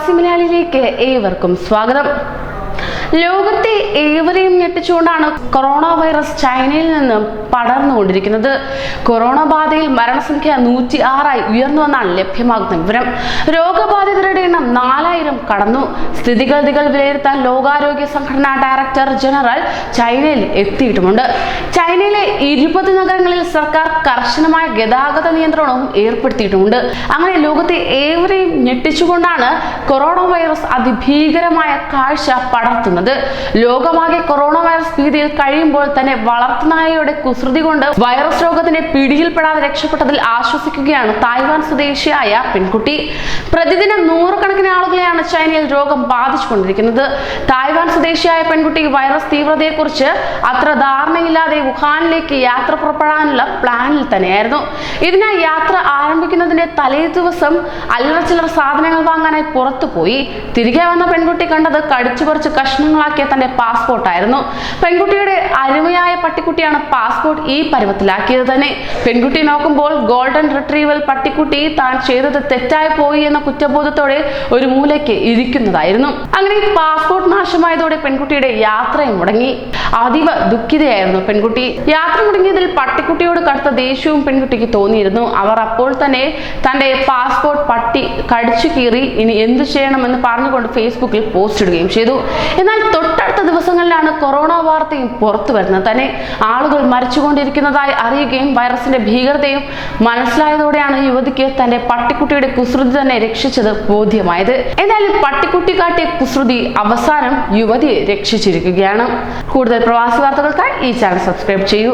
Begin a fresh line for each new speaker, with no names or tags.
പ്രവാസി മലയാളിയിലേക്ക് ഏവർക്കും സ്വാഗതം. ലോകത്തെ ഏവരെയും ഞെട്ടിച്ചുകൊണ്ടാണ് കൊറോണ വൈറസ് ചൈനയിൽ നിന്ന് പടർന്നുകൊണ്ടിരിക്കുന്നത്. കൊറോണ ബാധയിൽ മരണസംഖ്യ 106 ഉയർന്നുവെന്നാണ് ലഭ്യമാകുന്ന വിവരം. രോഗബാധിതരുടെ എണ്ണം 4000 കടന്നു. സ്ഥിതിഗതികൾ വിലയിരുത്താൻ ലോകാരോഗ്യ സംഘടന ഡയറക്ടർ ജനറൽ ചൈനയിൽ എത്തിയിട്ടുമുണ്ട്. ചൈനയിലെ 20 നഗരങ്ങളിൽ സർക്കാർ കർശനമായ ഗതാഗത നിയന്ത്രണവും ഏർപ്പെടുത്തിയിട്ടുമുണ്ട്. അങ്ങനെ ലോകത്തെ ഏവരെയും ഞെട്ടിച്ചുകൊണ്ടാണ് കൊറോണ വൈറസ് അതിഭീകരമായ കാഴ്ച പടർത്തുന്നത്. ലോകമാകെ കൊറോണ വൈറസ് ഭീതിയിൽ കഴിയുമ്പോൾ തന്നെ വളർത്തുനായയുടെ കുസൃതി കൊണ്ട് വൈറസ് രോഗത്തിന്റെ പിടിയിൽപ്പെടാതെ രക്ഷപ്പെട്ടതിൽ ആശ്വസിക്കുകയാണ് തായ്വാൻ സ്വദേശിയായ പെൺകുട്ടി. പ്രതിദിനം 100 കണക്കിന് ആളുകളെയാണ് ചൈനയിൽ രോഗം ബാധിച്ചുകൊണ്ടിരിക്കുന്നത്. തായ്വാൻ സ്വദേശിയായ പെൺകുട്ടി വൈറസ് തീവ്രതയെക്കുറിച്ച് അത്ര ധാരണയില്ലാതെ വുഹാനിലേക്ക് യാത്ര പുറപ്പെടാനുള്ള പ്ലാനിൽ തന്നെയായിരുന്നു. ഇതിനായി യാത്ര ആരംഭിക്കുന്നതിന്റെ തലേ ദിവസം അല്ലറച്ചില്ലറ സാധനങ്ങൾ വാങ്ങാനായി പുറത്തുപോയി. തിരികെ വന്ന പെൺകുട്ടി കണ്ടത് കടിച്ചുപറിച്ച് കഷ്ണങ്ങളാക്കിയ തന്റെ പാസ്പോർട്ടായിരുന്നു. പെൺകുട്ടിയുടെ അരുമയായ പട്ടിക്കുട്ടിയാണ് പാസ്പോർട്ട് ഈ പരുവത്തിലാക്കിയത് തന്നെ. പെൺകുട്ടി നോക്കുമ്പോൾ ഗോൾഡൻ റിട്രീവൽ പട്ടിക്കുട്ടി താൻ ചെയ്തത് തെറ്റായി പോയി എന്ന കുറ്റബോധത്തോടെ ഒരു മൂലയ്ക്ക് ഇരിക്കുന്നതായിരുന്നു. അങ്ങനെ പാസ്പോർട്ട് നാശമായതോടെ പെൺകുട്ടിയുടെ യാത്രയും മുടങ്ങി. അതീവ ദുഃഖിതയായിരുന്നു പെൺകുട്ടി. യാത്ര മുടങ്ങിയതിൽ പട്ടിക്കുട്ടിയോട് കടുത്ത ദേഷ്യവും പെൺകുട്ടിക്ക് തോന്നിയിരുന്നു. അവർ അപ്പോൾ തന്നെ തന്റെ പാസ്പോർട്ട് പട്ടി കടിച്ചു കീറി ഇനി എന്തു ചെയ്യണമെന്ന് പറഞ്ഞുകൊണ്ട് ഫേസ്ബുക്കിൽ പോസ്റ്റ് ഇടുകയും ചെയ്തു. എന്നാൽ തൊട്ടടുത്ത ദിവസങ്ങളിലാണ് കൊറോണ വാർത്തയും പുറത്തു വരുന്നത് തന്നെ. ആളുകൾ മരിച്ചുകൊണ്ടിരിക്കുന്നതായി അറിയുകയും വൈറസിന്റെ ഭീകരതയും മനസ്സിലായതോടെയാണ് യുവതിക്ക് തന്റെ പട്ടിക്കുട്ടിയുടെ കുസൃതി തന്നെ രക്ഷിച്ചത് ബോധ്യമായത്. എന്തായാലും പട്ടിക്കുട്ടി കാട്ടിയ കുസൃതി അവസാനം യുവതിയെ രക്ഷിച്ചിരിക്കുകയാണ്. കൂടുതൽ പ്രവാസി വാർത്തകൾക്കായി ഈ ചാനൽ സബ്സ്ക്രൈബ് ചെയ്യൂ.